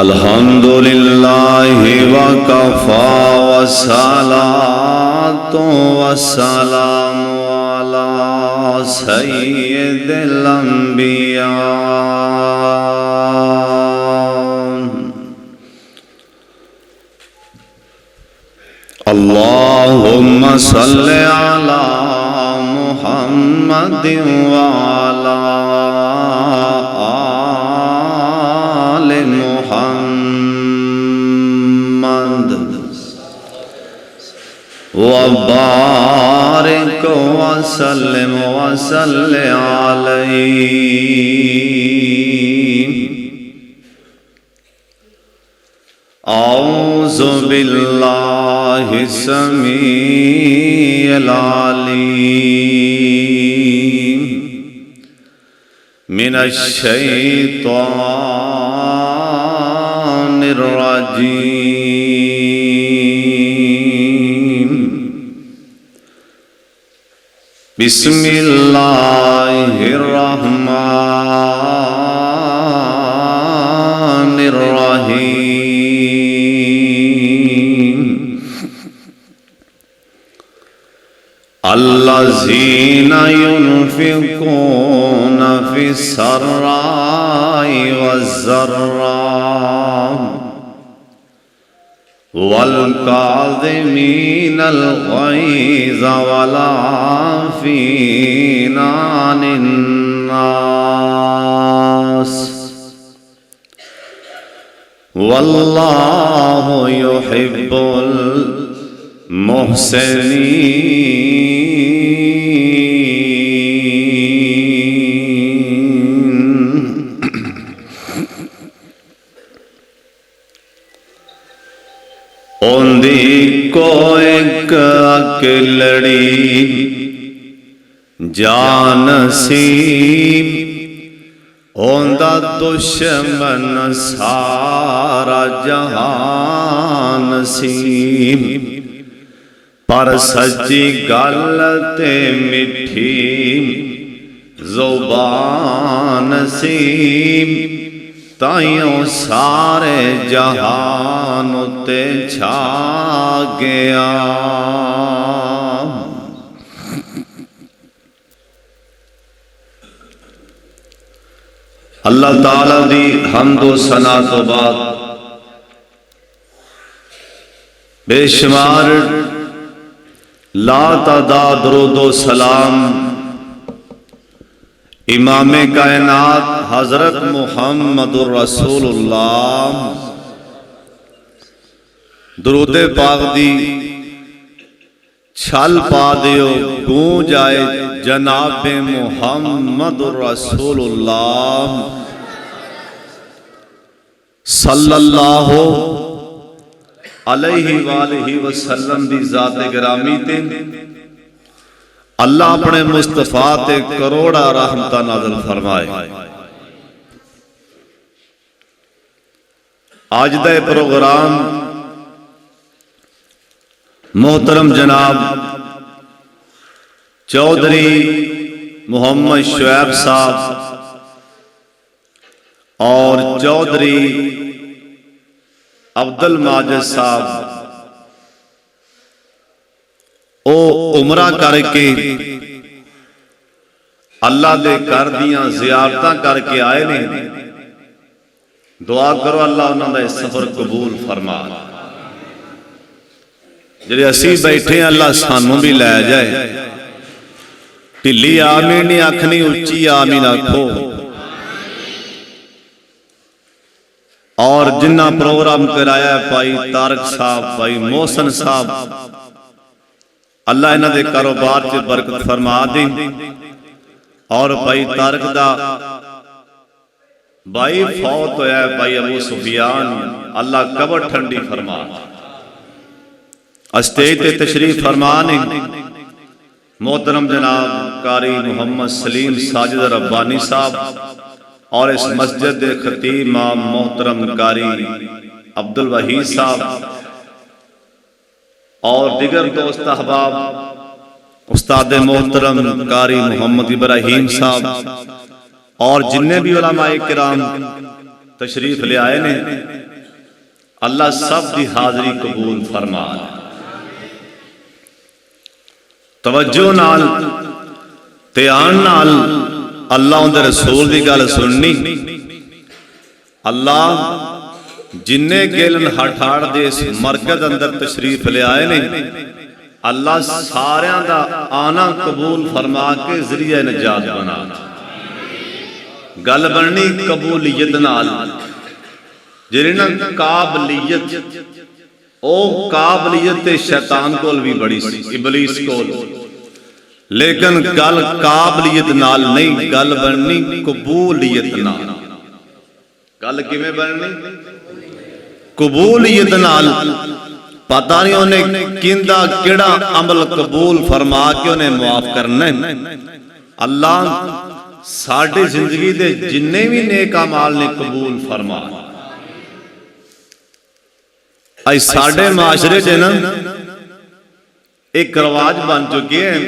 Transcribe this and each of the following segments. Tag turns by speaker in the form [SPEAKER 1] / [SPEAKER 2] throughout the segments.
[SPEAKER 1] अल्हम्दुलिल्लाहि वकफ़ा वस्सलातु वस्सलामु अला सय्यिदिल अंबिया। अल्लाहुम्मा सल्लि अला मुहम्मदिन व अला आलि मुहम्मद व बारिक व सल्लिम व सल्लि अलैहि। औज़ु बिल्लाहि समीइल अलीम मिनश शैतानिर रजीम। बिस्मिल्लाहिर रहमानिर रहीम। अल्लज़ीना युनफ़िक़ूना फ़िस्सर्राइ वज़्ज़र्रा वल्काज़िमीनल ग़ैज़ वल्आफ़ीना अनिन्नास वल्लाहु युहिब्बुल मुहसिनीन। ओंदी को एक अकेलड़ी जानसीब ओंदा दुश्मन सारा जहान सीम। पर सच्ची गल ते मिठी ज़ुबान सीम ताइयों सारे जहान उते छा गया। अल्लाह ताला दी हम्दो सना तो बाद बेशुमार ला तादाद दरूदो सलाम इमामे कायनात हजरत मुहम्मदुर रसूलुल्लाह दरूदे पाक दी छल पा दियो गूंज आए जनाबे मुहम्मदुर रसूलुल्लाह सल्लल्लाहु अलैहि वालैहि वसल्लम दी ज़ात गिरामी ते अल्लाह अपने मुस्तफा ते करोड़ा रहमतां नाज़िल फरमाए। आज दा प्रोग्राम मोहतरम जनाब चौधरी मोहम्मद शुएब साहब और चौधरी अब्दुल माजिद साहब ओ उमरा करके अल्लाह दे घर दियां ज़ियारतां करके आए ने। दुआ करो अल्लाह उन्हां दा सफर कबूल फरमा। जिहड़े असीं बैठे अल्लाह सानू भी लै जाए। ढिली आमीन नहीं आखनी, उच्ची आमीन आखो। और जिन्ना प्रोग्राम कराया भाई तारक साहब, भाई मोहसन साहब, अल्लाह इन्हां दे कारोबार च बरकत फरमा दे। और भाई तारक दा भाई फौत होया भाई अबू सुफियान, अल्लाह कबर ठंडी फरमा। स्टेज ते तशरीफ फरमा ने मोहतरम जनाब कारी मोहम्मद सलीम साजिद रब्बानी साहब और इस मस्जिद के खतीब इमाम मोहतरम कारी अब्दुल वहीद साहब और दिगर दोस्त अहबाब उस्ताद मोहतरम कारी मोहम्मद इब्राहिम साहब और जिन्ने भी उलमाए किराम तशरीफ ले आए ने अल्लाह सब की हाजरी कबूल फरमा। तवज्जो नाल ध्यान नाल अल्लाह उनके रसूल की गल सुननी। अल्लाह जिन्ने गिलन हठाड़ दे इस मरकज अंदर तशरीफ ले आए ने, अल्लाह सारियां दा आना कबूल फरमा के जरिया निजात बना। गल बननी कबूलियत नाल, जिहड़ी ना काबलियत, ओ काबलियत शैतान कोल भी बड़ी सी, इबलीस कोल, लेकिन गल काबलियत नाल नहीं, गल बननी कबूलियत नाल। गल किवें बननी? कबूलियत नाल। पता नहीं उन्हें किंदा केड़ा अमल कबूल फरमा के उन्हें मुआफ करना है। अल्लाह साडी जिंदगी दे जिन्ने भी नेक अमाल ने कबूल फरमा। अज साडे माशरे च ना एक रिवाज बन चुके हैं,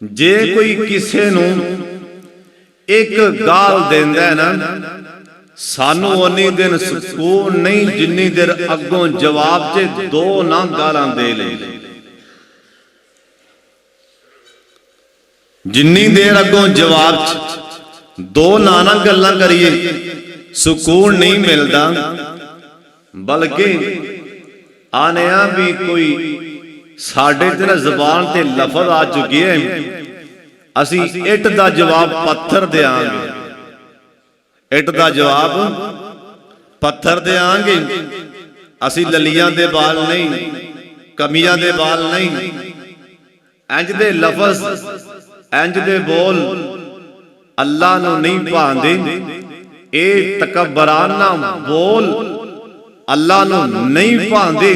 [SPEAKER 1] जे कोई किसे नूं एक गाल देंदा है ना, सानू उन्नी दिन सुकून नहीं जिन्नी देर अगों जवाब च दो ना गालां दे ले। जिन्नी देर अगों जवाब च दो ना गल्लां करिए सुकून नहीं मिलता, बल्कि आने भी कोई साडे ते ज़बान ते लफज आ चुके हैं, असी इट दा जवाब पत्थर देंगे, इट दा जवाब पत्थर देंगे। असी ललियां दे बाल नहीं, कमियां दे बाल नहीं, इंज दे लफज, इंज दे बोल अल्लाह नूं नहीं भांदे। ए तकब्बराना बोल अल्लाह नूं नहीं भांदे।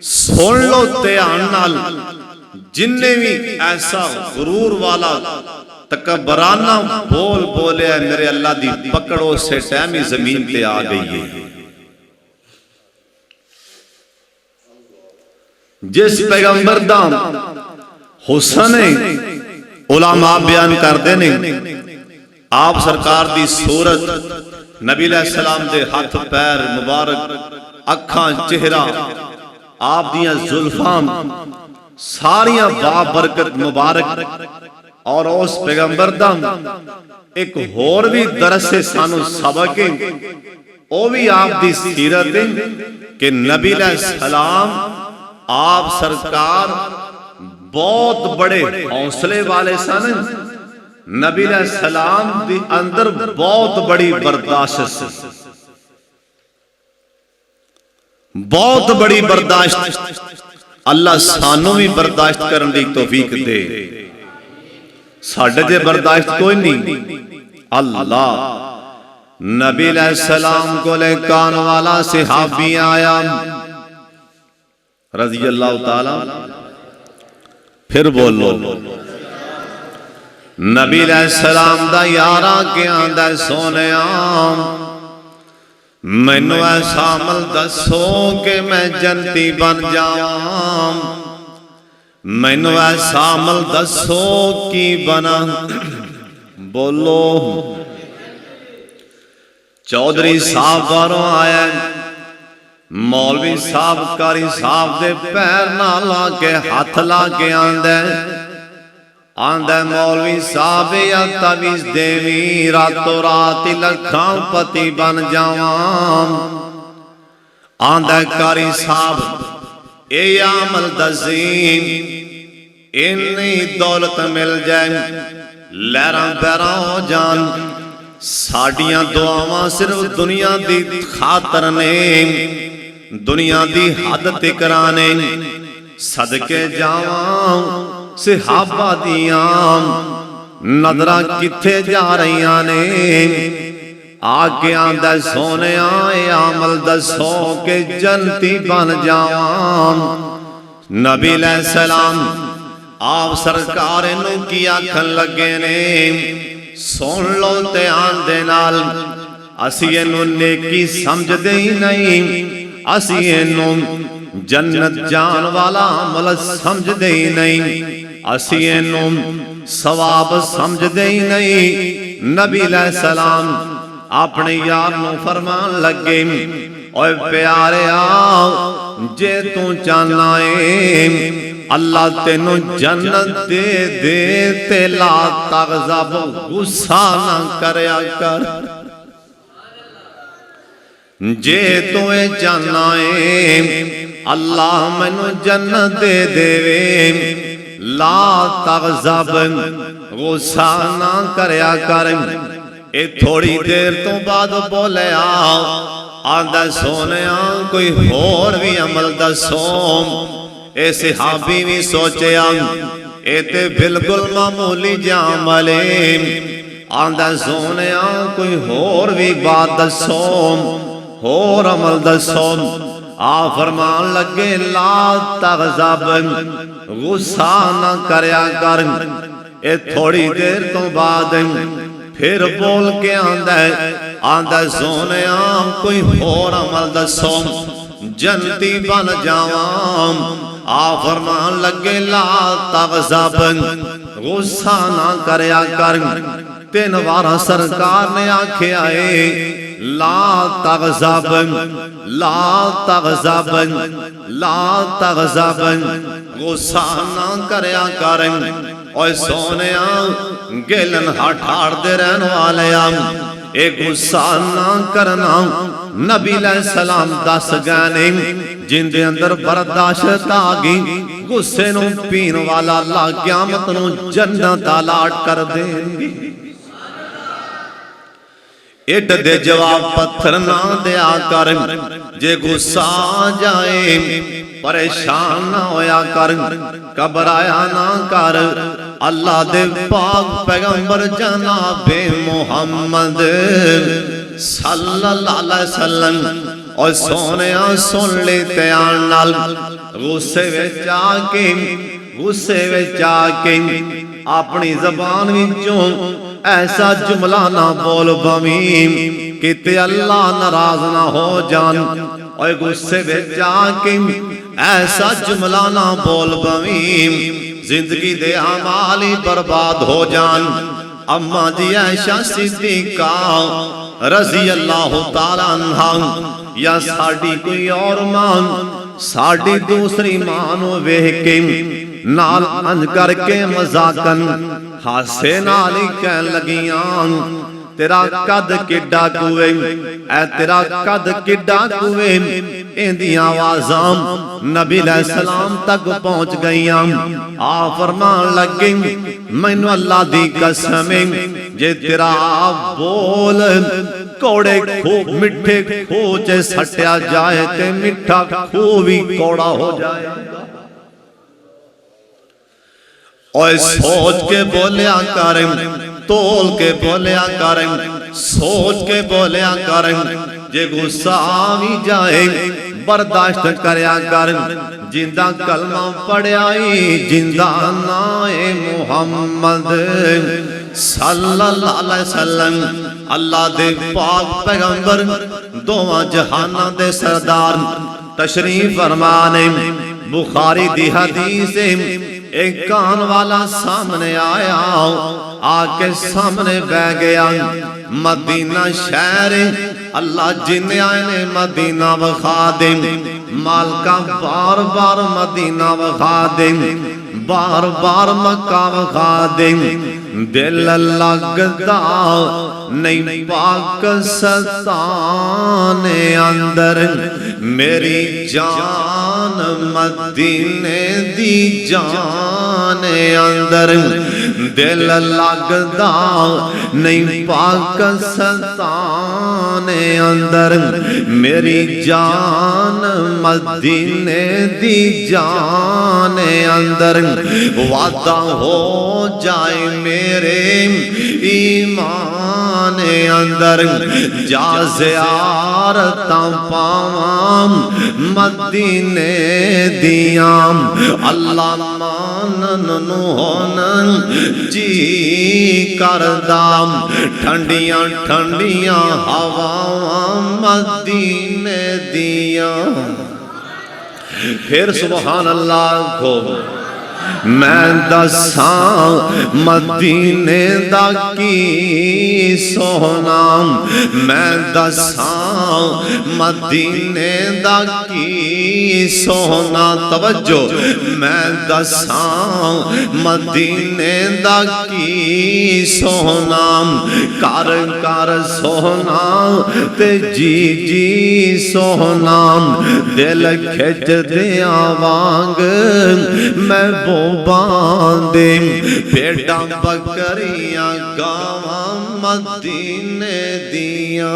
[SPEAKER 1] सुन लो ध्यान नाल, जिन्ने भी ऐसा गुरूर वाला तकब्बराना बोल बोले मेरे अल्लाह दी पकड़ो से टहमी जमीन पे आ गई है। जिस पैगंबर दा हुस्न उलामा बयान करते ने, आप सरकार दी सूरत, नबी अलैहिस्सलाम दे हथ पैर मुबारक, अखां चेहरा, आप दियां जुल्फां सारियां बाबरकत मुबारक। और उस पैगंबर दा एक होर भी दरस सानू सबक है, वो भी आप दी सीरत है कि नबी अलैहिस्सलाम आप सरकार बहुत बड़े हौसले वाले सन। नबी अलैहिस्सलाम दी अंदर बहुत बड़ी बर्दाश्त, बहुत बड़ी बर्दाश्त। अल्लाह सानू भी बर्दाश्त करने की तौफीक दे। साडे ते बर्दाश्त कोई नहीं। अल्लाह नबी अलैहिस्सलाम को ले कान वाला सहाबी आया रज़ी अल्लाह ताला, फिर बोलो नबी अलैहिस्सलाम दा यारा के आंदा सोनिया, मैनू ऐसा अमल दसो कि मैं जन्नती बन जावां। मैनू ऐसा अमल दसो की बना। बोलो चौधरी साहब बारों आया, मौलवी साहब कारी साहब दे पैर ना ला के हाथ ला के आंदा मौलवी साहब या तवीज देवी, रातों रात लखां पति बन जावां। आंदा कारी साहब ए अमल दसीम, इन्नी दौलत मिल जाए लहरां पैरां हो जान। साडियां दुआवां सिर्फ दुनिया दी खातर ने, दुनिया दी हद तिकरा ने। सदके जावां सहाबा दियां नजरां किथे जा रही ने। आके आंदा सोने आए अमल दसो के जन्नती बन जावां। नबी अलैहिस्सलाम आप सरकार नूं की आखन लगे ने, सुन लो ध्यान दे नाल। असी इनू नेकी समझदे ही नहीं, असी इनू जन्नत जान वाला अमल समझदे ही नहीं, असी इनू सवाब समझदे ही नहीं। नबी अलैहिस्सलाम अपने यार नूं फरमान लगे, ओए प्यारे जे तू चाहना है अल्लाह तेनू जन्नत दे दे ते ला तगज़ब गुस्सा ना करया कर। जे तू चाहना है अल्लाह मैनू जन्नत दे देवे ला तगज़ब गुस्सा ना करया कर। ए थोड़ी देर तो बाद बोले आंदा सोने कोई होर भी अमल दसो। ए सहाबी भी सोचे ए ते बिल्कुल मामूली जामल आंदा सोने कोई होर भी बात दसो होर अमल दसो। आ फरमान लगे ला तगज़ब गुस्सा ना करया कर। ए थोड़ी देर तो बाद फिर बोल के आंदा सोने कोई होर अमल दसो जन्नती बन जावां। आ फरमान लगे ला तगज़ब गुस्सा ना करया कर। 3 बार सरकार ने आख्या ला तगज़ब ला तगज़ब ला तगज़ब गुस्सा ना करया कर। ओए सोने गेलन हाड़ दे रहन वाले ए गुस्सा ना करना नबी सलाम दस गए जिंदे अंदर बर्दाश्त आ गई गुस्से नू पीन वाला अल्लाह क़यामत नू जन्नत अलाट कर देंगे। इट दे जवाब पत्थर ना दिया कर। जे गुस्सा आ जाए परेशान ना होया कर घबराया ना कर। अल्लाह दे पाक पैगंबर जनाबे मुहम्मद सल्लल्लाहु अलैहि वसल्लम और सोने सुन ले ध्यान नाल गुस्से विच आके अपनी जबान विचों ऐसा जुमला ना बोल बवी कि अल्लाह नाराज ना हो जान। और गुस्से विच आके ऐसा जुमला ना बोल बवी जिंदगी दे अमाल ही बर्बाद हो जान। अम्मा जी आयशा सिद्दीका रज़ी अल्लाह ताला अन्हा या साड़ी कोई और मां साड़ी दूसरी मां नू वेख के नाल अंज करके मजाकन हासे नाल ही कहन लगियां तेरा कद किड्डा कुए ऐ तेरा कद किड्डा कुए। इंदियां आवाज़ां नबी सलाम तक पहुंच गईयां। आ फरमान लगे मैनू अल्लाह दी कसम जे तेरा बोल कौड़े खूब मिठे खूह च सट्या जाए ते मिठा खूह भी कौड़ा हो जाएगा। और सोच के बोलिया कर तोल के बोलिया कर सोच के बोलिया कर। जे गुस्सा आ भी जाए बर्दाश्त करया कर। जिंदा कलमा पढ़िया जिंदा नाए मुहम्मद सल्लल्लाहु अलैहि वसल्लम अल्लाह दे पाक पैगंबर दोवां जहानां दे सरदार तशरीफ फरमाने। बुखारी दी हदीस एक कान वाला सामने आया आके सामने बह गया। मदीना शहर अल्लाह जिन्ने आए ने मदीना वखा दे मालका बार बार मदीना वखा दे बार बार मक्का वखा दे। दिल लगदा नहीं पाकिस्तान अंदर मेरी जान मदीने दी जान अंदर। दिल लगदा नहीं पाकिस्तान अंदर मेरी जान मदीने दी जान अंदर। वादा हो जाए मेरे ईमान अंदर जा ज़ियारतां पावां मदीने दियां। अल्लाह मानन नू होनन जी करदा ठंडियां ठंडियां हवावां मदीने दियां। फिर सुभान अल्लाह को मैं दसां मदीने दा की सोहना, मैं दसां मदीने दा की सोहना। तवज्जो, मैं दसां मदीने दा की सोहना, कर कर सोहना ते जी जी सोहना, दिल खिच दिया वांग मैं बोबांदे, भेड़ा बकरियां गावां मदीने दिया।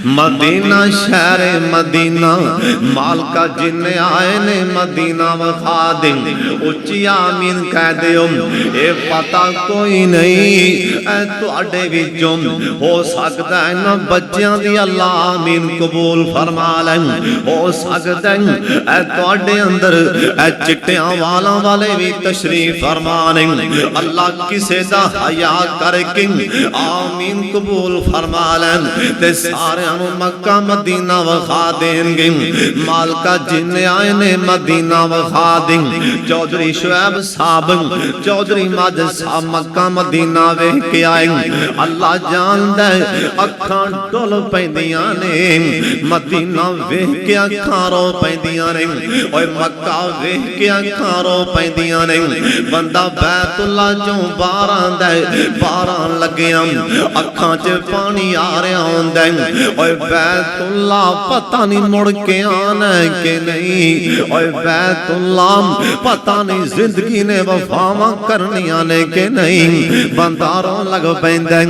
[SPEAKER 1] मदीना शहर मदीना, मालका जिन्ने आए ने मदीना वफा दे, उच्ची आमीन कह दियो। ये पता कोई नहीं ऐ तुहाडे विचों हो सकदा है ना बच्चियां दी अल्लाह आमीन कबूल फरमा ले, हो सकदा है ऐ तुहाडे अंदर ऐ चिट्टियां वालां वाले भी तशरीफ फरमा ने। अल्लाह किसे दा हया करके आमीन कबूल फरमा ले ते सारे मक्का मदीना वखा देंगे। मालका जिन्ने आए ने मदीना वखा दें। चौधरी शुएब साहब, चौधरी माद साहब मक्का मदीना वेख के आए। अल्लाह जानदा है अखां डुल पैंदियां ने, मदीना वेख के अखां रो पैंदियां ने, ओए मक्का वेख के अखां रो पैंदियां ने। बंदा बैतुल्ला चों बाहर आंदा है, बाहर लग्गियां अखां च पानी आ रहा हुंदा है। ओए बैतुल्ला पता नहीं मुड़ के आना है कि नहीं, ओए बैतुल्ला पता नहीं जिंदगी ने वफावां करनियां ने कि नहीं। बंदा रोन लग पैंदा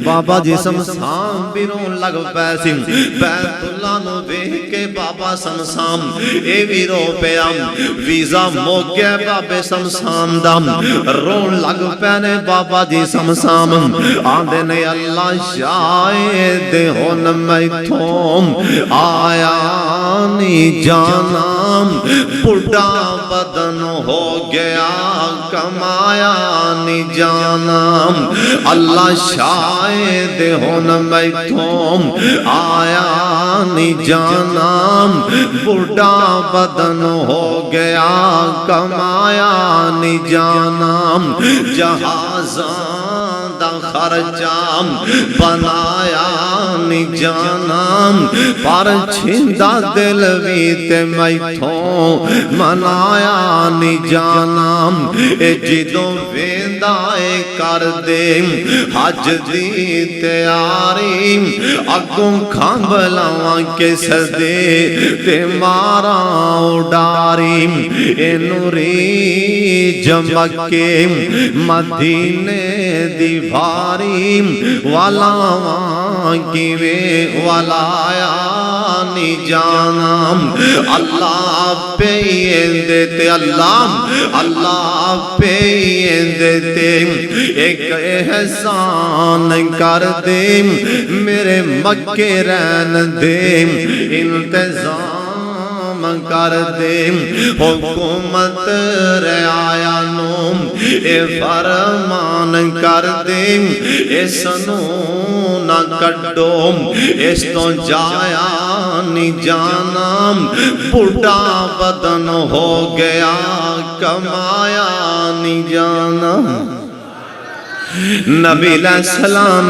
[SPEAKER 1] बाबा जी शमशान भी रोन लग पैसी। बैतुल्ला नूं वेख के बाबा शमशान ए भी रो पिया। वीजा मुक गया बाबे शमशान दा, रोन लग पैने बाबा जी शमशान। आंदे ने अल्लाह शायद हुन मैथों आया नहीं जाना, बुढ़ा बदन हो गया कमाया नहीं जाना। अल्लाह शायद हुन मैथों आया नहीं जाना, बुढ़ा बदन हो गया कमाया नहीं जाना। जहाज़ां दा खर्चा बनाया नहीं जाना, पर छिंदा दिल भी ते मैथों मनाया नहीं जाना। ए जिदों वेंदा ए कर दे हज दी तैयारी, अगों खंभ लावां के सदे ते मारा उडारी। इनू रीझ मक्के मदीने दी भारी, वालावां किवें वालाया नहीं जाना। अल्लाह पे देते, अल्लाह पे देते एक एहसान कर दे, मेरे मक्के रहन दे इंतजाम कर दे। हुकूमत रियाया नू ए फरमान कर दे, इसनू ना कड्डो, इस तो जाया नहीं जाना, बुढ़ा बदन हो गया कमाया नहीं जाना। नबी सलाम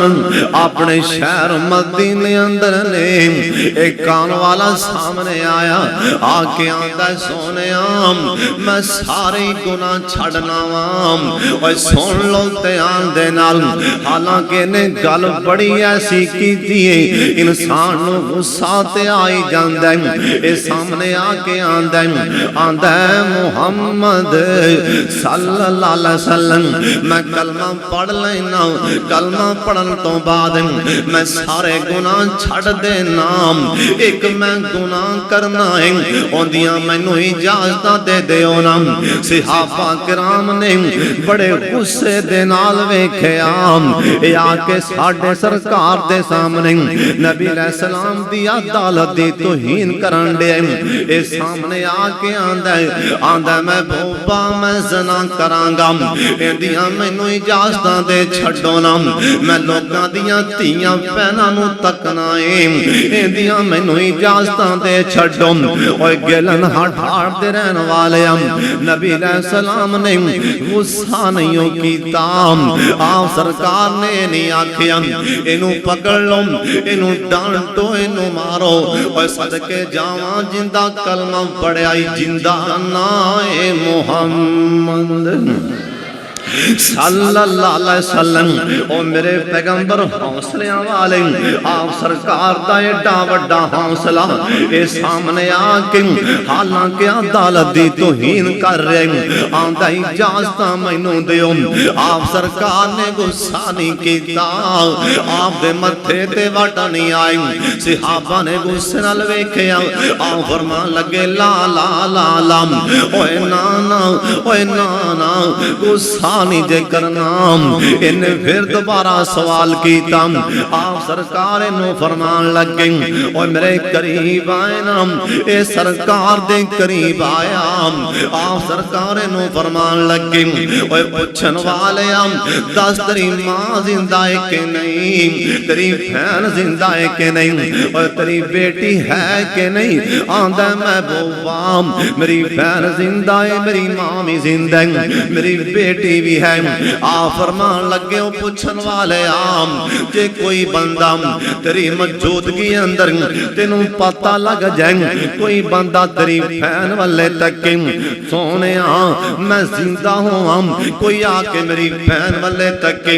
[SPEAKER 1] अपने शहर मदीने अंदर ने एक कान वाला सामने आया, आके आंदा सोने मैं सारे गुनाह छड़ना वाम। और सुन लो ध्यान दे नाल, हालांकि ने गल बड़ी ऐसी की इंसान नूं गुस्सा ते आई जांदा है। ए सामने आके आंदा मुहम्मद सल्लल्लाहु अलैहि वसल्लम, मैं कलमा पढ़ लेना, कलमा पढ़न तो बाद मैं सारे गुनाह छड़ देना। एक मैं गुनाह करना है, औंदियां मैनू इजाजत दे दिओ ना। सहाबा किराम ने बड़े गुस्से दे नाल वेखिया, ए आके साडे सरकार दे सामने नबी अलैहिस्सलाम दी अदालत दी तौहीन करन दे। ए सामने आके आंदा मैं बोबा मैं ज़ना करांगा, इंदियां मैनू इजाजत दे छड्डो ना, मैं लोकां दियां धीआं भैनां नूं तकना है, इंदियां मैनूं इजाजतां दे छड्डो। ओए गिलन हाड़ दे रहन वाले नबी अलैहिस्सलाम ने गुस्सा नहीं कीता। आप सरकार ने नहीं आखिया इनू पकड़ लो, इनू डांटो, इनू मारो। ओए सदके जावां जिंदा कलमा पढ़िया जिंदा ना ए मुहम्मद सल्लल्लाहु अलैहि वसल्लम। ओ मेरे पैगंबर हौसलियां वाले, आप सरकार दा एडा वड्डा हौसला ए सामने आके हालांकि अदालत दी तौहीन कर रहे आंदा इजाजत मैनू दियो। आप सरकार ने गुस्सा नहीं कीता, आप दे मथे ते वट नहीं आई। सहाबा ने गुस्से नाल वेखिया, आप फरमान लगे ला ला ला ला, ओए ना ना, ओए ना ना, गुस्सा नहीं जे करना। इन्हें फिर दोबारा सवाल किया, आप सरकार इनू फरमान लगे और मेरे करीब आए ना, ये सरकार दे करीब आया। आप सरकार इनू फरमान लगे और पूछन वाले दस तेरी मां जिंदा है कि नहीं, तेरी बहन जिंदा है कि नहीं, और तेरी बेटी है कि नहीं। आंदा महबूबा मेरी बहन जिंदा है, मेरी मां भी जिंदा है, मेरी बेटी भी है। आप फरमान लगे हो पूछन वाले जे कोई बंदा तेरी मौजूदगी अंदर तेनू पता लग जाए, कोई बंदा तेरी फैन वाले तक सोने मैं जिंदा हूँ, कोई आके मेरी फैन वाले तक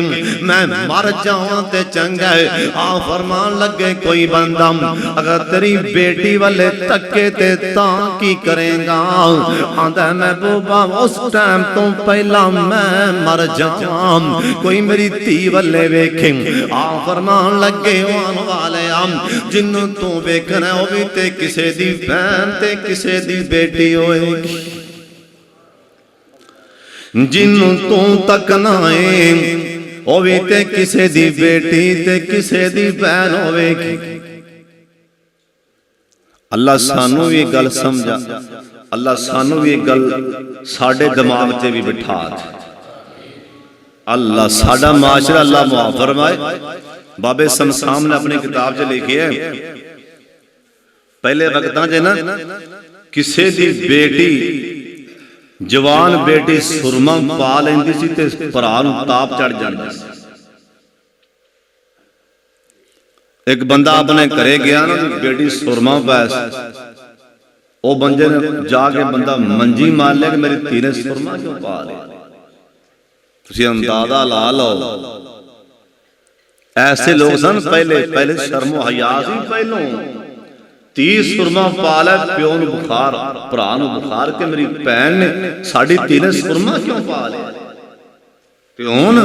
[SPEAKER 1] मैं मर जाऊं ते चंगा है। आप फरमान लगे कोई बंदा अगर तेरी बेटी वाले तके ते ता की करेगा। आंदा महबूबा उस टाइम तो पहला मैं मर जाम, कोई मेरी धी वाले वेखे। आप फरमान लगे आन वाले जिन्नू तू वेखना वो भी ते किसे दी बहन ते किसे दी बेटी होएगी, जिन्नू तू तकना है वो भी ते किसे दी बेटी ते किसे दी बहन होएगी। अल्लाह सानू ये गल समझा, अल्लाह सानू ये गल साडे दिमाग ते भी बिठा दे। अल्लाह साडा माशरा अल्लाह मुआफ फरमाए। बाबे समसाम ने अपनी किताब च लिखी है पहले वक्तां च ना किसे दी बेटी जवान बेटी सुरमा पा लैंदी सी ते भरा नूं ताप चढ़ जांदा सी। एक बंदा अपने घरे गया ना, बेटी सुरमा पैस वो बंदे ने जाके बंदा मंजी मार लिया कि मेरी धी ने सुरमा क्यों पा लिया। तुसीं अंदाजा ला लो ऐसे लोग सन पहले पहले शर्मो हया सी, पहलों 30 सुरमा पा लै प्यो नूं बुखार, भरा नूं बुखार के मेरी भैन ने साडी धी ने सुरमा क्यों पा लिया। ते हुण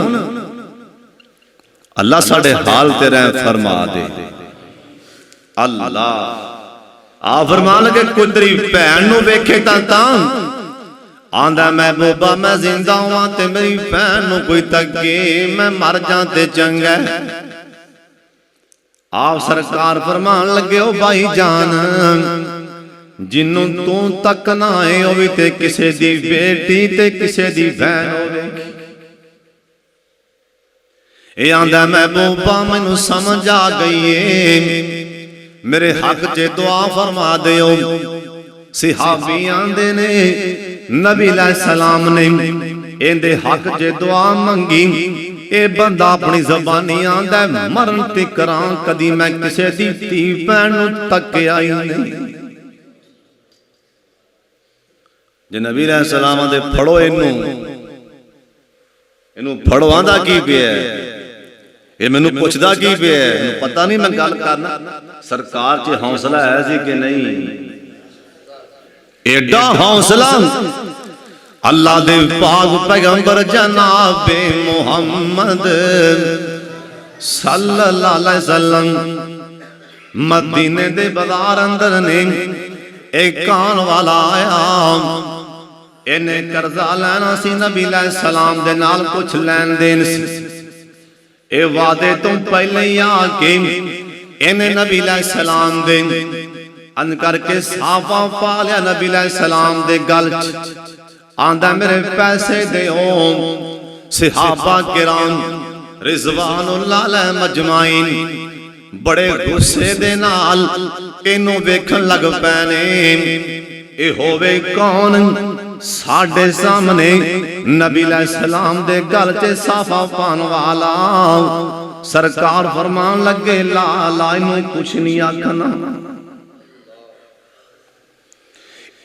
[SPEAKER 1] अल्लाह साडे हाल ते रहम फरमा दे। अल्लाह आ फरमान लगे कोई तेरी भैन नूं वेखे तां आंदा महबूबा मैं जिंदा हुआ ते मेरी भैन नूं कोई तके मैं मर जां ते चंगा। आप सरकार फरमान लगे ओ भाई जान जिन्नू तू तकना है वो भी ते किसे दी बेटी ते किसे दी बहन होवेगी। ए आंदा महबूबा मैनू समझ आ गई है, मेरे हक च दुआ फरमा दियो। सहाबी आंदे ने नबी अलैहिस्सलाम ने इंदे हक च दुआ मंगी। ए बंदा अपनी ज़बानी आंदा मरन तिकरां कदी मैं किसे दी धी भैन नूं तकिया ही नहीं। जे नबी अलैहिस्सलाम दे फड़ो इनू इनू फड़ो आंदा की पिया ये मैनू पुछदा की पिया, पता नहीं मैं गल करना सरकार च हौसला है सी कि नहीं। एडा हौसला अल्लाह दे पाक पैगंबर जनाबे मुहम्मद सल्लल्लाहु अलैहि वसल्लम मदीने दे बाजार अंदर ने एक कान वाला आया, इन्हें कर्जा लेना सी नबी अलैहिस्सलाम दे नाल कुछ लेन देन सी। ए वादे तो पहले ही आके इन्हें नबी अलैहिस्सलाम दे अन करके साफा पा लिया नबी अलैहिस्सलाम दे गल च। आंदा मेरे पैसे दे सहाबा किराम रिजवानुल्लाह अलैहि मजमाइन बड़े गुस्से दे नाल इनू वेखण लग पै ने। ए होवे कौन साडे सामने नबी अलैहिस्सलाम दे गल च साफा पान वाला। सरकार फरमान लगे ला ला इनू कुछ नहीं आखना।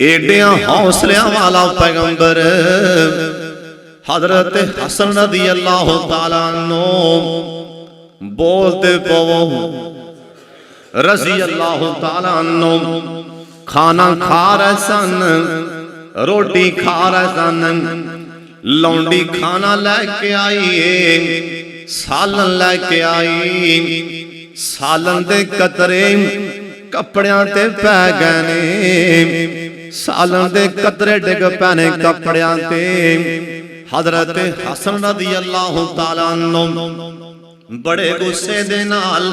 [SPEAKER 1] एडिया हौसलियां वाला पैगंबर हजरत हसन रज़ी अल्लाह तआला अन्हु बोलते पवो रज़ी अल्लाह तआला अन्हु खाना खा रहे सन, रोटी खा रहे सन। लौंडी खाना लेके आई, सालन लेके आई। सालन दे कतरे कपड़ियां ते पै गए ने, सालन दे कतरे डिग पैने कपड़ियां ते। हजरत हसन रज़ी अल्लाह तआला अन्हु बड़े गुस्से दे नाल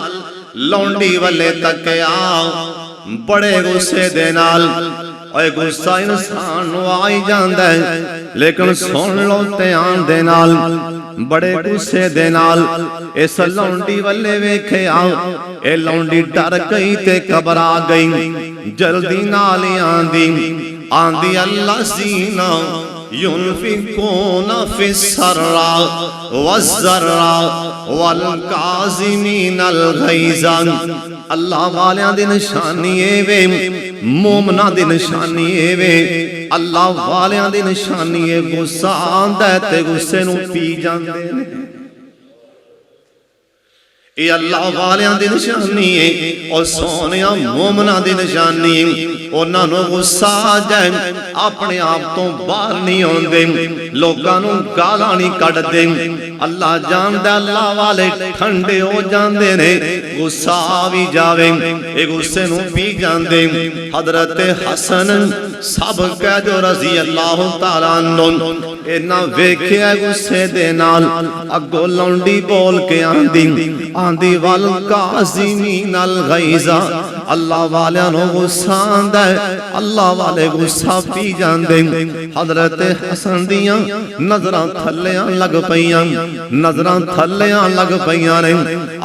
[SPEAKER 1] लौंडी वाले तकिया, बड़े गुस्से दे नाल। ओए गुस्सा इंसान नूं आ ही जांदा है, लेकिन सुन लो ध्यान दे नाल। बड़े गुस्से दे नाल इस लौंडी वाले वेखिया, ए लौंडी डर गई ते घबरा गई। जल्दी नाल आंदी आंदी अल्लाह सीना युनफिकूना फिस्सर्रा वज़्ज़र्रा वल काज़िमीनल गैज़ा। अल्लाह वालियां दी निशानी ए वे, मोमना दी निशानी ए वे। अल्लाह वालियां दी निशानी ए गुस्सा आंदा ते गुस्से नूं पी जांदे ने। ये अल्लाह वालियां दी निशानी है और सोनिया मोमना दी निशानी है। उन्होंने गुस्सा आ जाए अपने आप तो बाहर नहीं आते, लोगों को गालां नहीं कढ़ते। अल्लाह जानदा अल्लाह वाले ठंडे हो जाते ने, गुस्सा आ भी जावे ये गुस्से नूं पी जाते। हजरत हसन सब कह जो रज़ी अल्लाह तआला अन्हु इन्ना वेखिया गुस्से दे नाल। अगों लौंडी बोल के आंदी आंदी वल काज़िमीनल गैज़ा। अल्लाह वालियां नूं गुस्सा आंदा है, अल्लाह वाले गुस्सा पी जांदे। हजरत हसन दियां नजरां थल्लियां लग पईयां, नजरां थल्लियां लग पईयां ने,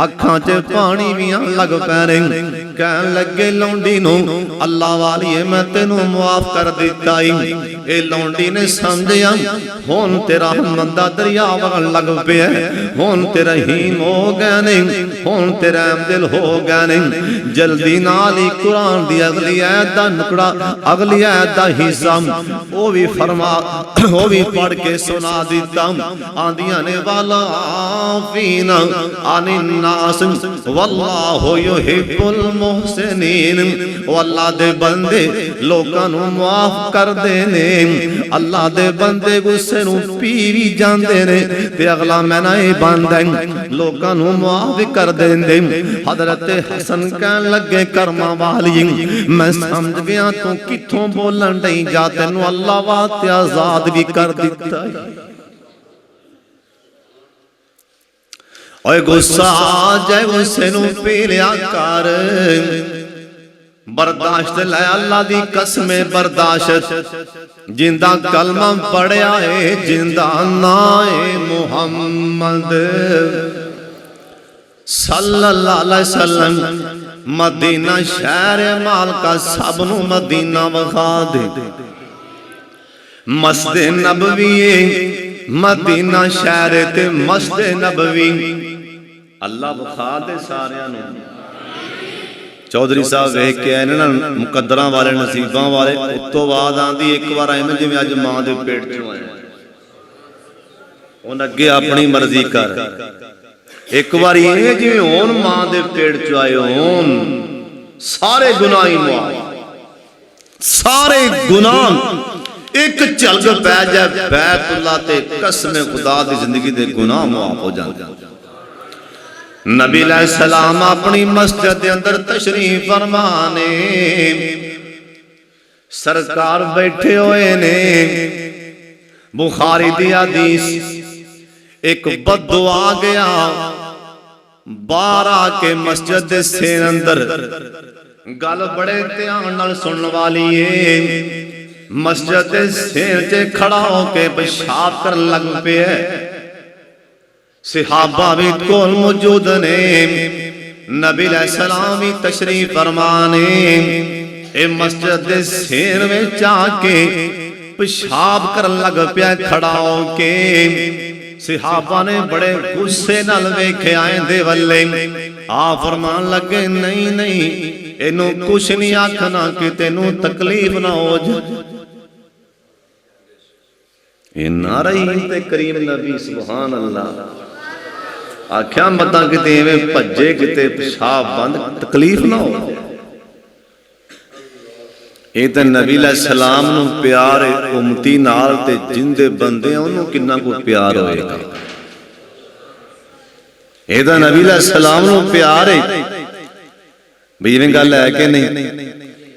[SPEAKER 1] अखां च पानी भी लग पै ने। कहन लगे लौंडी नूं अल्लाह वालिए मैं तेनू मुआफ कर दिता। ए लौंडी ने समझिया हुण तेरा मंदा दरिया वगण लग पिया, हुण तेरा हीम हो गए ने, हुण तेरा दिल हो गए ने। जल्दी नाल ही कुरान दी अगली आयत दा नुकड़ा, अगली आयत दा हिस्सा वो भी फरमा वो भी पढ़ के सुना दिता। आंदियां ने वाला आफीना अनिन नास वल्लाहु युहिब्बुल मुहसिनीन। ओ अल्लाह दे बंदे लोकां नूं माफ कर दे ने, अल्लाह दे बंदे गुस्से नूं पी भी जांदे ने ते अगला मैना ए बंदा लोकां नूं माफ कर देंदे। हजरत हसन कहन लगे कर्मा वाली मैं समझ गया तू किथों बोलन डई जा, तेनू अल्लाह वास्ते आजाद भी कर दिता। ओए गुस्सा आ जाए गुस्से नूं पी लिया कर, बर्दाश्त लै अल्लाह दी कसमे बर्दाश्त। जिंदा कलमा पढ़िया है, जिंदा नाए मुहम्मद सल्लल्लाहु अलैहि वसल्लम। मदीना शहर माल का सब नूं मदीना वखा दे। मस्जिद नबवी मदीना शहर ते मस्जिद नबवी अल्लाह वखा दे सारियां नूं। चौधरी साहब वेख के आए ना मुकद्दरां वाले नसीबां वाले। उस तो बाद आंदी एक बार एवें जिवें अज मां दे पेट चों आए, उन अगे अपनी मर्जी कर। एक बार ये जिवें हुण मां दे पेट चों आए होण, सारे गुनाह ही मुआफ, सारे गुनाह एक झलक पै जाए बैतुल्लाह ते कसम खुदा दी जिंदगी दे गुनाह मुआफ हो जांदे। नबी अलैहिस्सलाम अपनी मस्जिद के अंदर तशरीफ फरमाने, सरकार बैठे हुए ने। बुखारी दी हदीस एक बद्दू आ गया बाहर आके मस्जिद दे सेन अंदर। गल बड़े ध्यान नाल सुनने वाली है। मस्जिद दे सेन च खड़ा होके पेशाब करन लग पे। सहाबा भी कोल मौजूद ने, नबी अलैहिस्सलाम भी तशरीफ फरमाने। ए मस्जिद दे सेर में जाके पेशाब करन लग पिया खड़ा होके। सहाबा ने बड़े गुस्से नाल वेख्या इंदे वल्ले। आ फरमान लगे नहीं नहीं इनू कुछ नहीं आखना कि तेनू तकलीफ ना हो जाए। इन्ना रही ते करीम नबी सुभान अल्लाह आख्या मत किते एवें भज्जे किते पेशाब बंद तकलीफ ना हो। ये तो नबी अलैहिस्सलाम नूं प्यार है उम्मती नाल ते जिंदे बंदे उन्होंने किन्ना को प्यार होएगा। ये तो नबी अलैहिस्सलाम नूं प्यार है भी इवें गल है कि नहीं।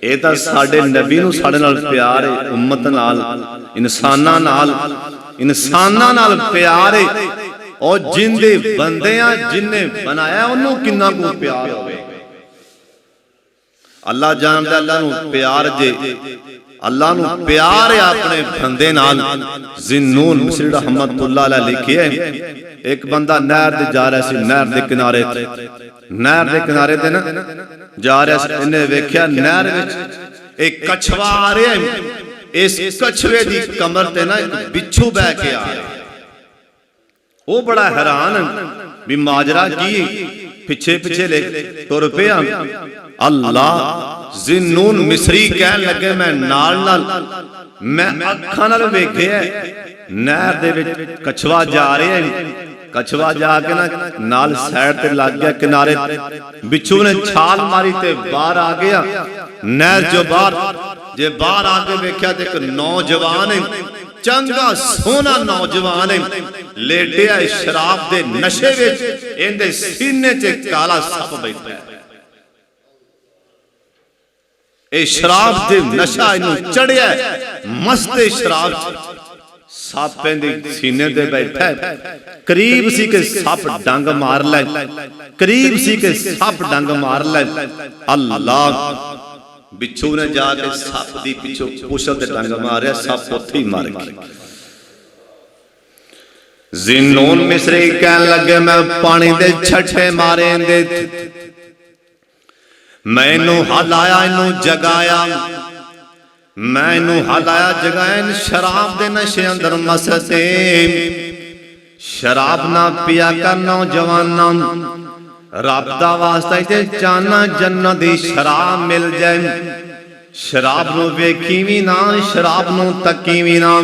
[SPEAKER 1] ये तो साडे नबी नूं साडे नाल प्यार है, उम्मत नाल इंसानां नाल प्यार है। और जिंदे बंदे जिन्हें बनाया उन्होंने किन्ना को प्यार होएगा। अल्लाह जानदा अल्लाह नूं प्यार जे अल्लाह नूं प्यार है अपने बंदे नाल। ज़िन्नून मिस्री रहमतुल्लाह अलैह लिखिए एक बंदा नहर दे जा रहा सी, नहर दे किनारे ते ना जा रहा सी। इन्हें वेख्या नहर विच एक कछवा आ रहा है। इस कछवे दी कमर ते ना एक बिच्छू बह के आ रहा है। वो बड़ा हैरान भी माजरा की, पिछे पिछे ले तुर पिया। अल्लाह ज़िन्नून मिस्री कहन लगे मैं नाल नाल मैं अखां नाल वेख्या नहर दे विच कछवा जा रहा है। कछवा जाके ना नाल साइड ते लग गया किनारे। बिच्छू ने छाल मारी ते बाहर आ गया नहर चो बाहर। जे बाहर आके वेख्या ते एक नौजवान है, चंगा सोना नौजवान है, लेटिया शराब दे नशे विच। इहदे सीने च काला सप बैठा है। ए शराब दे नशा इनू चढ़िया मस्त शराब सप इहदे सीने ते बैठा है। करीब सी के सप डंग मार ले, करीब सी के सप डंग मार ले। अल्लाह बिच्छू ने जाके सप दी पिछो पुछल ते डंग मारिया, सप उत्थे ही मर गया। ज़िन्नून मिस्री कहन लगे मैं पानी दे छठे मारे दे, मैं इनू हलाया इनू जगाया, मैं इनू हलाया जगाया। शराब दे नशे अंदर मसते। शराब ना पिया कर नौजवाना, रब दा वास्ता ते चाहना जन्नत दी शराब मिल जाए। शराब नू वेखी भी ना, शराब नू तकी भी ना।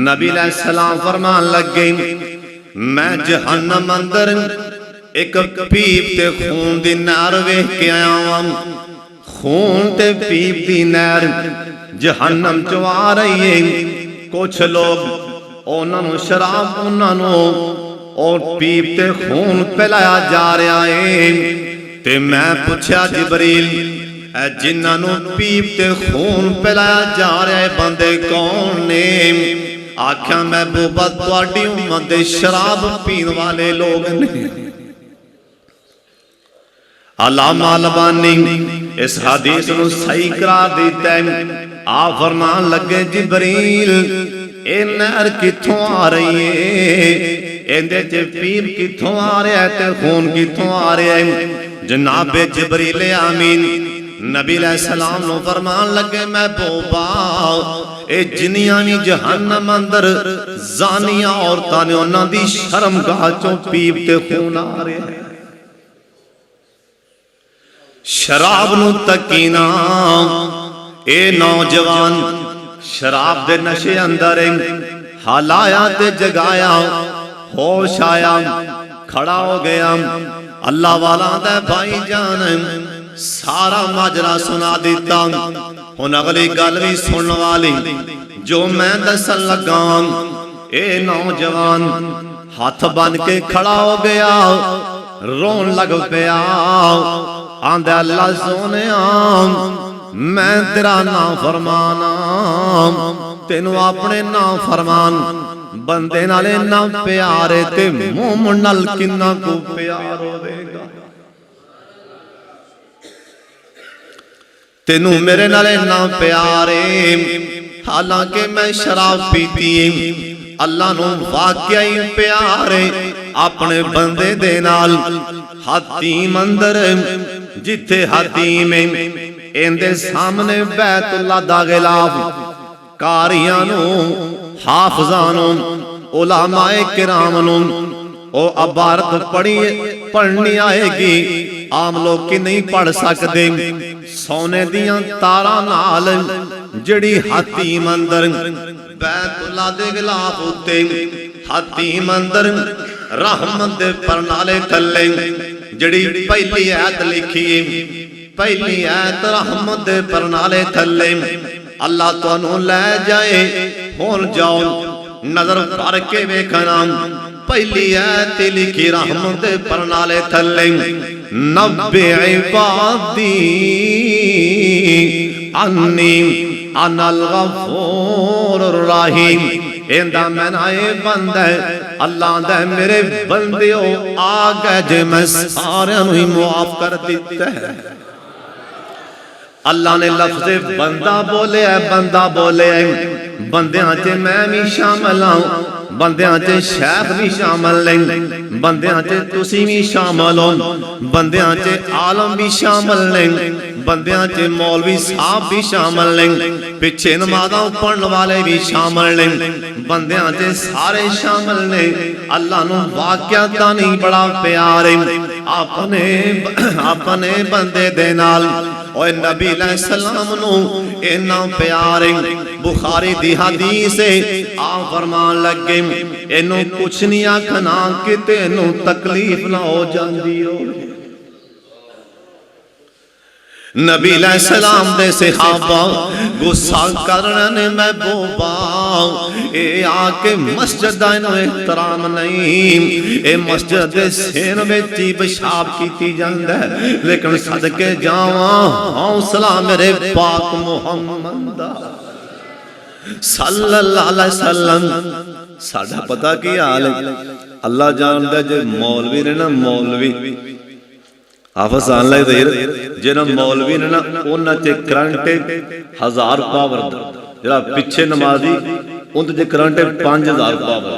[SPEAKER 1] नबी अलैहिस्सलाम फरमान लगे मैं जहन्नम अंदर एक पीप ते खून दी नहर वेख के आया वां। खून ते पीप दी नहर जहन्नम चो आ रही है। कुछ लोग उन्होंने शराब उन्होंने और पीप ते खून पिलाया जा रहा है। ते मैं पूछया जिबरील जिन्होंने पीप ते खून पिलाया जा रहा है बंदे कौन ने? आख्या महबूबा तुहाडी उम्मत दे शराब पीन वाले लोग ने। अल्लामा अलबानी इस हदीस नूं सही करार दिता है। आप फरमान लगे जिबरील ए नहर कित्थों आ रही है? इहदे च पीप कित्थों आ रहा है ते खून कित्थों आ रहा है? जनाब जिबरील आमीन नबी अलैहिस्सलाम नूं फरमान लगे महबूबा ए जिन्नियां भी जहन्नम अंदर जानियां औरतां ने उन्हां दी शर्मगाह चों पीप ते खून आ रहा है। शराब नूं तकीना ए नौजवान शराब दे नशे अंदर हलाया ते जगाया, होश आया, खड़ा हो गया। अल्लाह वाला दे भाई जान सारा माजरा सुना दिता। हुण अगली गल भी सुनने वाली जो मैं दसन लगा। ए नौजवान हाथ बन के खड़ा हो गया, रोन लग पिया। आंदा अल्लाह सोने मैं तेरा ना फरमाना, तेनू अपने ना फरमान बंदे नाले ना प्यारे ते मोम नाल किन्ना को प्यार होवेगा। तेनू मेरे नाले ना प्यारे, हालांकि मैं शराब पीती अल्लाह नू वाकई प्यारे। अपने बंदे दे नाल हतीम अंदर जिथे हतीम इंदे सामने बैतुल्ला दा गिलाफ कारियां नू हाफिज़ां नू उलमाए किराम नू ओ इबारत पढ़नी आएगी। आम लोग की नहीं पढ़ सकते। सोने दियां तारां नाल जड़ी हतीम अंदर बैतुल्ला दे गिलाफ उत्ते हतीम अंदर रहमत दे परनाले थले जड़ी पहली आयत लिखी पहली आयत रहमत दे परनाले थले अल्लाह तुहानू लै जाए। हुण जाओ नजर भर के वेखना पहली आयत लिखी रहमत दे परनाले थले नब्बे इबादी अन्नी अनल गफूरुर रहीम। इंदा मैना ये बंदा अल्लाह दा मेरे बंदियो आ गए जे मैं सारे ही मुआफ कर दिता है। अल्लाह ने लफ्ज़े बंदा बोले है, बंदा बोले है। बंदियां च मैं भी शामिल हूं, बंदियां च शैख भी शामिल नहीं, बंदियां च तुसी भी शामिल हो, बंदियां च आलम भी शामिल नहीं, बंदियां च मौलवी साहब भी शामिल नहीं, पिछे नमाज़ां पढ़ने वाले भी शामिल नहीं, बंदियां च सारे शामिल ने। अल्लाह नू वाक़या तां नहीं बड़ा प्यार है अपने बंदे दे नाल। ओए नबी अलैहिस्सलाम नू इन्ना प्यार है। बुखारी दी हदीस है आ फरमान लगे इनू कुछ नहीं आखना कि तेनू तकलीफ ना हो जांदी हो। नबी अलैहिस्सलाम दे सहाबा गुस्सा करने महबूबा ए आके मस्जिद दा इन्हू एहतराम नहीं, ए मस्जिद दे सिर विच ही पेशाब कीती जांदा है। लेकिन सदके जावां हौसला मेरे पाक मुहम्मद दा सल्लल्लाहु अलैहि वसल्लम। साडा पता की हाल है अल्लाह जानदा जे मौलवी ने ना मौलवी हाफिज़ अल्लाह देर जिन्हां मौलवी ने ना उन्हां च करंट 1000 पावर जरा पिछे नमाजी उन्हां च करंट 5000 पावर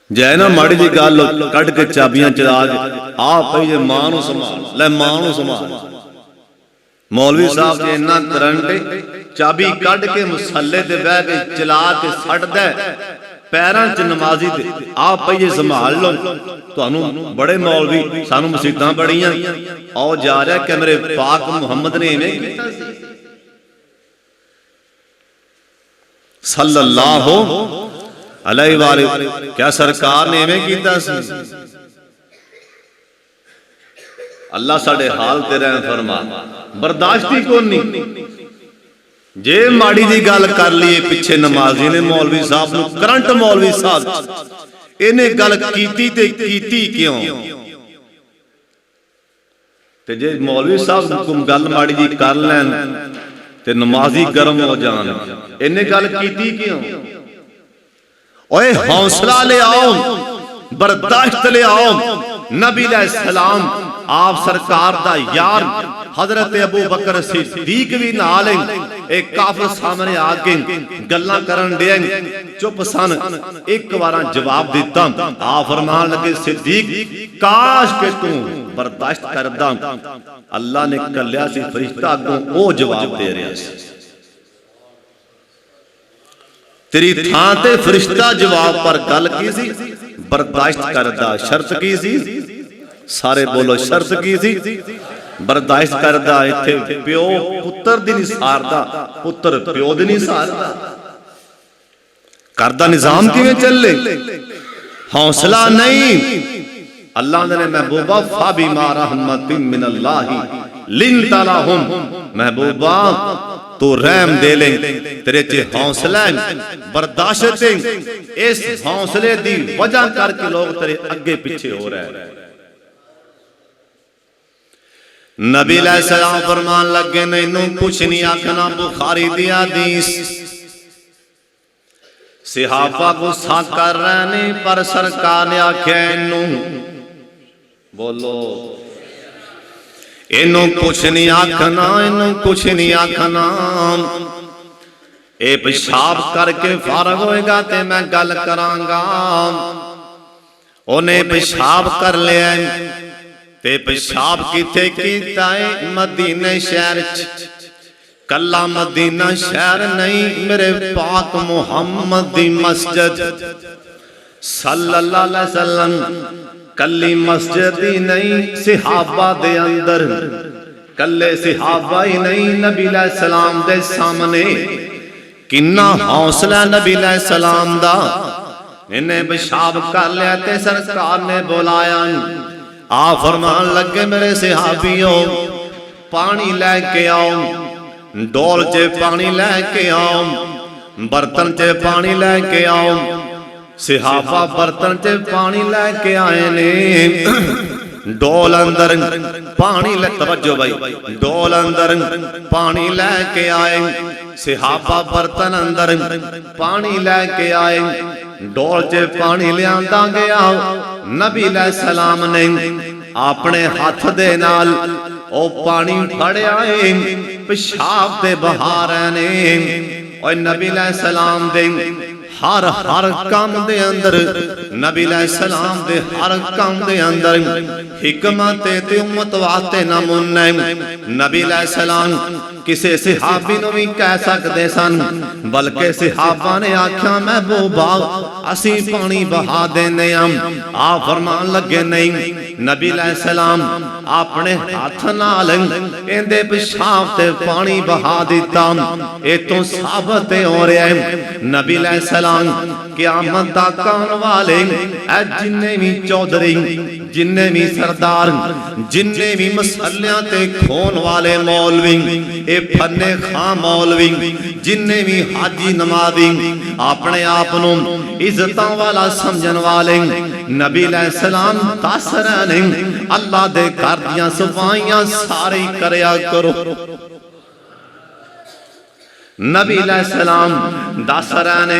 [SPEAKER 1] जै ना माड़ी जी गल कढ़ के चाबियां चला के आ पई जे मां नूं संभाल लै मां नूं संभाल। मौलवी साहब जी इन्ना करंट चाबी कढ़ के मुसल्ले ते बह के चला के सटदा पैरां च नमाजी दे आ पईए संभाल लो। तुहानू बड़े मौलवी सानू मसीतां बड़ियां आओ जा रहा कि मेरे पाक मुहम्मद ने इवें कीता सी सल्लल्लाहु अलैहि वाले क्या सरकार ने इवें कीता सी। अल्लाह साडे हाल ते रहम फरमा बर्दाश्ती कोई नहीं। जे माड़ी जी गल कर ली पिछे नमाजी ने मौलवी साहब नूं करंट मौलवी साहब इन्हें गल कीती ते कीती क्यों ते जे मौलवी साहब को गल माड़ी जी कर लैन ते नमाजी गर्म हो जान इन्हें गल कीती क्यों। ओए हौसला ले आओ बर्दाश्त ले आओ। नबी अलैहिस्सलाम आप सरकार दा यार हजरत अबू बकर सिद्दीक भी नाल एक काफिर सामने आके गल्लां करन दे चुप सन। एक बार जवाब दिता आ फरमान लगे सिद्दीक काश के तू बर्दाश्त करदा। अल्लाह ने कल्या सी फरिश्ता अगों ओ जवाब दे रहा सी तेरी थां ते फरिश्ता जवाब पर गल की सी बर्दाश्त करदा। शर्त की सी सारे बोलो शर्त की सी बर्दाश्त करदा। इत्थे प्यो पुत्र दी नहीं सारदा पुत्र प्यो दी नहीं सारदा। घर दा निजाम किवें चले हौसला नहीं। अल्लाह ने महबूबा फाबिमा रहमतिन मिनल्लाहि लिन्ता लहुम महबूबा तो रहम दे ले तेरे च हौसला बर्दाश्त इस हौसले दी वजह करके लोग तेरे अगे पीछे हो रहे हैं। नबी अलैहिस्सलाम फरमान लगे ने इन्हू कुछ नहीं आखना। बुखारी दी हदीस सहाबा गुस्सा कर रहे ने पर सरकार ने आख्या इन्हू बोलो इन्हू कुछ नहीं आखना इन्हू कुछ नहीं आखना। ये पेशाब करके फारग होएगा ते मैं गल करांगा। उन्हें पेशाब कर लिया ते पेशाब किथे कीता है? मदीने शहर च। कला मदीना शहर नहीं, मेरे पाक मुहम्मद दी मस्जिद सल्लल्लाहु अलैहि वसल्लम। कली मस्जिद ही नहीं, सिहाबा दे अंदर कले सिहाबा ही नहीं, नबी अलैहि सलाम दे सामने किन्ना हौसला नबी अलैहि सलाम दा। इन्हें पेशाब कर लिया ते सरकार ने बुलाया। आ फरमान लगे मेरे सिहाबियों पानी लेके आओ, डोल च पानी लेके आओ, बर्तन च पानी लेके आओ। सिहाबा बर्तन च पानी लेके आए ने। डोल अंदर पानी ले, तवज्जो भाई, डोल अंदर पानी लेके आए। सिहाबा बर्तन अंदर पानी लेके आए। डोल च पानी लियांदा गया। नबी अलैहि सलाम ने अपने हाथ दे नाल ओ पानी फड़िया है, पेशाब दे बहा रहे ने। और नबी अलैहि सलाम दे हर हर काम दे अंदर, नबी अलैहि सलाम दे हर काम दे अंदर हिकमत ते उम्मत वास्ते नमूना। नबी अलैहि सलाम किसे सिहाबी नूं भी कह सकदे सन, बल्कि सिहाबा ने आख्या महबूबा असी पानी बहा देने हम। आ फरमान लगे नहीं, नबी अलैहि सलाम अपने हाथ नाल इहदे पेशाब ते पानी बहा दिता। ए तो साबित हो रहा है नबी अलैहि सलाम क़यामत दा आने वाले जिन्ने भी चौधरी, जिन्ने भी सरदार, जिन्ने भी मसलियां ते खोन वाले मौलवी, ए फन्ने खां मौलवी, जिन्ने भी हाजी नमाजी अपने आप नूं इज्जतां वाला समझन वाले, नबी अलैहि सलाम दस रहे ने अल्लाह दे घर दियां सफाइयां सारे करया करो। नबी अलैहि सलाम दस रहे ने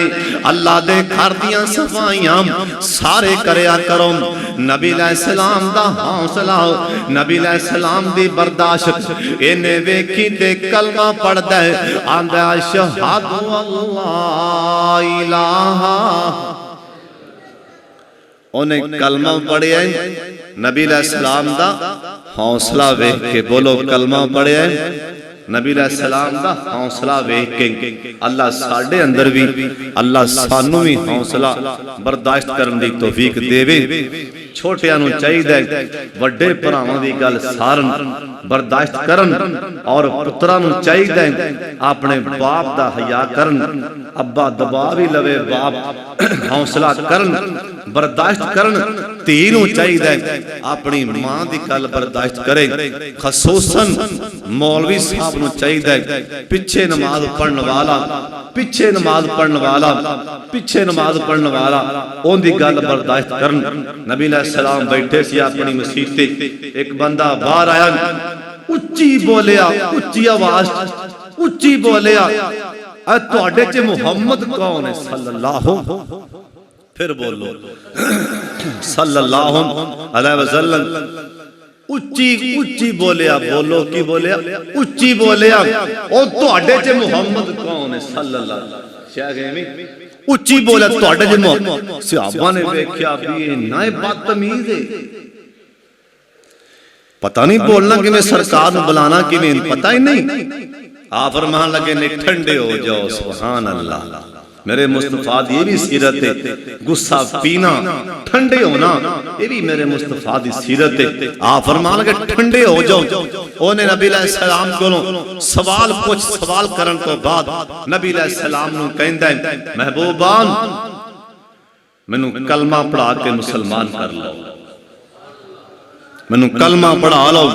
[SPEAKER 1] अल्लाह दे घर दियां सफाइयां सारे करया करो। नबी अलैहि सलाम दा हौसला, नबी अलैहि सलाम दी बर्दाश्त, इन्हें वेखी ते कलमा पढ़दा है, आंदा अशहदु अल्लाह इलाहा। उन्हें कलमा पढ़िया। नबी अलैहि सलाम दा हौसला वेख के, बोलो कलमा पढ़िया। नबी अलैहि सलाम दा हौसला वेख के अल्लाह साडे अंदर भी, अल्लाह सानू भी हौसला बर्दाश्त करन दी तौफीक देवे। छोटियां नूं चाहीदा वड्डे भरावां दी गल सारन, बर्दाश्त करन, और पुत्रां नूं चाहीदा अपने बाप दा हया करन। अब्बा दबा भी लवे, बाप हौसला करन, बर्दाश्त करन। धी नूं चाहीदा अपनी मां दी गल बर्दाश्त करे। खसूसन मौलवी साहब नूं चाहीदा पिछे नमाज पढ़न वाला, पिछे नमाज पढ़न वाला, पिछे नमाज पढ़न वाला ओंदी गल बर्दाश्त करन। नबी अलैहि सलाम बैठे सी अपनी मसीत ते, एक बंदा बाहर आया, उच्ची बोलिया, उच्ची आवाज उच्ची बोलिया, तुहाडे च मुहम्मद कौन है? सल्लल्लाहु, फिर बोलो सल्लल्लाहु अलैहि वसल्लम। उच्ची उच्ची बोलिया, बोलो की बोलिया? उच्ची बोलिया, ओ तुहाडे च मुहम्मद कौन है? सल्लल्लाहु। उच्ची बोलिया तुहाडे च मुहम्मद। सहाबा ने देखा भी ये ना बदतमीज है, पता नहीं बोलना किवें, सरकार नूं बुलाना किवें, पता ही नहीं। आ फरमान लगे ने ठंडे हो जाओ। सुभान अल्लाह, मेरे मुस्तफा दी ये भी सीरत है। गुस्सा पीना, ठंडे होना, ये भी मेरे मुस्तफा दी सीरत है। आ फरमान लगे ठंडे हो जाओ। ओने नबी अलैहि सलाम कोलों सवाल पूछ, सवाल करन तो बाद नबी अलैहि सलाम नूं कहंदा है, महबूबान मैनू कलमा पढ़ा के मुसलमान कर लो, मैनू कलमा पढ़ा लो।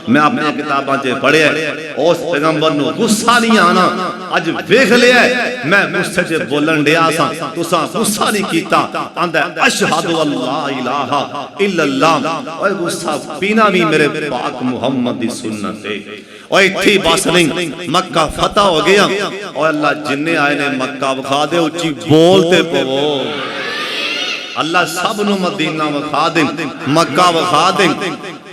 [SPEAKER 1] मैं अपनी किताबां च पढ़िया उस पैगंबर नूं गुस्सा नहीं आना। अज वेख लिया मैं गुस्से च बोलन दिया सा, तुसां गुस्सा नहीं कीता। आंदा अशहदु अल्ला इलाहा इल्लल्लाह। ओए गुस्सा पीना भी मेरे पाक मुहम्मद दी सुन्नत है। ओए इत्थे बस नहीं, मक्का फतह हो गया और अल्लाह जिन्ने आए ने मक्का विखा दे, उच्ची बोलते पवो। अल्लाह सब नूं मदीना विखा दे, मक्का विखा दे।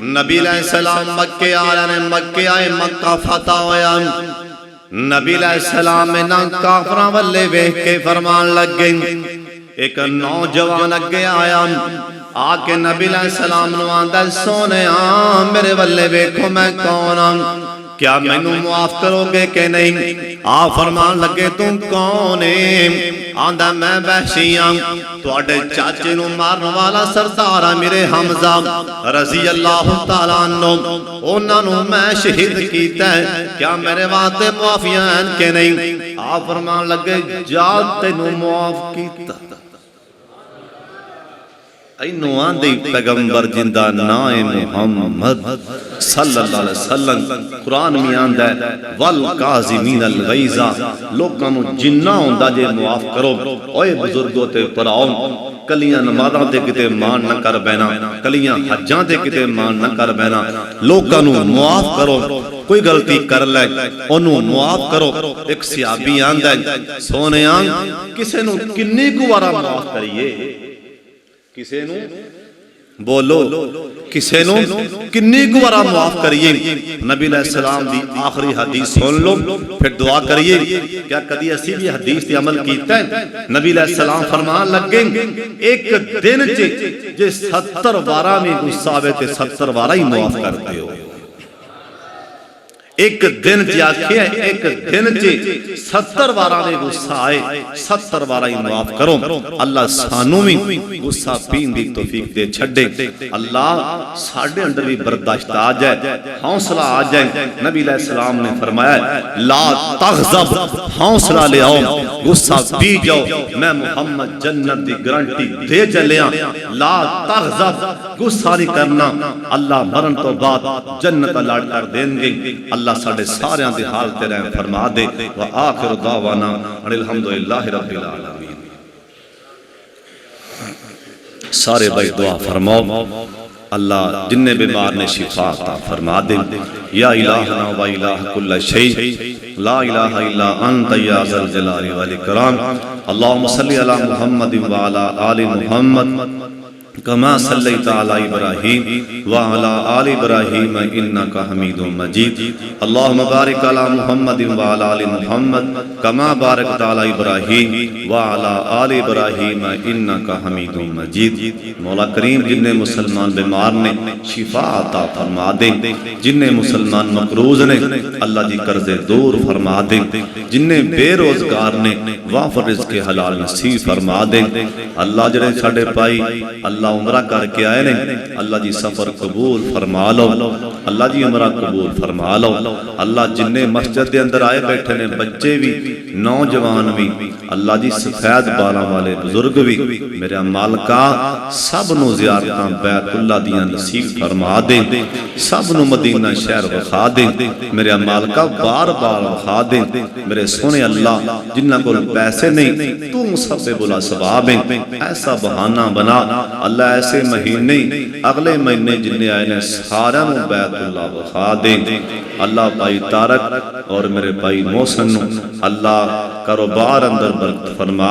[SPEAKER 1] नबी अलैहि सलाम मक्के आ रहे ने, मक्के आए, मक्का फतह होया। नबी अलैहिस्सलाम इन्हां काफरां वल्ले वेख के फरमान लगे, एक नौजवान अगे आया आके नबी अलैहिस्सलाम नूं आंदा, सोनिया मेरे वल्ले वेखो मैं कौन हां, क्या मैनू माफ करोगे कि नहीं? आ फरमान लगे तू कौन है? आंदा मैं वहशी हां, तुहाडे चाचे नूं मारन वाला सरदार आ मेरे हमजा रज़ी अल्लाह तआला अन्हु, उन्हां नूं मैं शहीद कीता है, क्या मेरे वास्ते मुआफिया हैं कि नहीं? आ फरमान लगे जा तैनू मुआफ कीता। इन्हू आंदे पैगंबर जिंदा नाए मुहम्मद सल्लल्लाहु अलैहि वसल्लम। कुरान में आंदा है वल काज़िमीन अल गैज़ा, लोकां नू जिन्ना हुंदा जे मुआफ करो। ओए बुजुर्गो ते भराओ, कलियां नमाज़ां ते किते मान न कर बैना, कलियां हज्जां ते किते मान न कर बैना, लोकां नू मुआफ करो। कोई गलती कर ले ओनू मुआफ करो। एक सहाबी आंदा है सोनिया किसे नू किन्नी कु वारा मुआफ करिए, किसे नू बोलो किसे नू किन्नी कु वारा माफ करिए। नबी अलैहिस्सलाम दी आखिरी हदीस सुन लो फिर दुआ करिए। क्या कदी असी भी हदीस ते अमल कीता है? नबी अलैहिस्सलाम फरमान लगे एक दिन च जे 70 वारा में गुस्सा आवे ते 70 वारा ही माफ कर दियो। एक दिन जाके एक दिन च 70 वारा में गुस्सा आए 70 वारा ही माफ करो। अल्लाह सानू भी गुस्सा पीन दी तौफीक दे छड़े। अल्लाह साडे अंदर भी बर्दाश्त आ जाए, हौसला आ जाए। नबी अलैहिस्सलाम ने फरमाया ला तग़ज़ब, हौसला ले आओ, गुस्सा पी जाओ, मैं मुहम्मद जन्नत दी गारंटी दे चलिया। ला तग़ज़ब, गुस्सा नहीं करना, अल्लाह मरण तो बाद जन्नत अलाट कर देंगे। अल्लाह साडे सारियां दी हाल तेरे फरमा दे। व आखिर दावाना अल्हम्दुलिल्लाहि रब्बिल आलमीन। सारे भाई दुआ फरमाओ, अल्लाह जिन्ने बीमार ने शिफा अता फरमा दे। या इलाहना व इलाह कुल्ल शै ला इलाहा इल्ला अंत या ज़ल जलाली वल इकराम। अल्लाहुम्मा सल्लि अला मुहम्मद व अला आलि मुहम्मद कमा सल्लैता अला इब्राहीम व अला आलि इब्राहीम इन्नका हमीदुम मजीद। अल्लाहुम्मा बारिक अला मुहम्मद व अला आलि मुहम्मद कमा बारकता अला इब्राहीम व अला आलि इब्राहीम इन्नका हमीदुम मजीद। मौला करीम जिन्ने मुसलमान बीमार ने शिफा अता फरमा दे, जिन्ने मुसलमान मकरूज ने अल्लाह जी कर्जे दूर फरमा दे, जिन्ने बेरोजगार ने वाफर रिज़्क़ हलाल नसीब फरमा दे। अल्लाह जड़े साडे भाई अल्लाह उमरा करके आए ने, अल्लाह जी सफर कबूल फरमा लो, अल्लाह जी उमरा कबूल फरमा लो। अल्लाह जिन्ने मस्जिद के अंदर आए बैठे ने, बच्चे भी नौजवान भी, अल्लाह जी सफेद बालों वाले बुजुर्ग भी, मेरा मालका सब नू ज़ियारतां बैतुल्लाह दियां नसीब फरमा दे, सब नू मदीना शहर विखा दे, मेरा मालका बार बार विखा दे। मेरे सोने अल्लाह जिन्हां कोल पैसे नहीं तू मुसब्बिबुल असबाब है, ऐसा बहाना बना अल्लाह ऐसे महीने अगले महीने जिन्ने आए ने सारा बैतुल्लाह विखा दे। अल्लाह भाई तारक और मेरे भाई मोहसिन अल्लाह कारोबार अंदर बरकत फरमा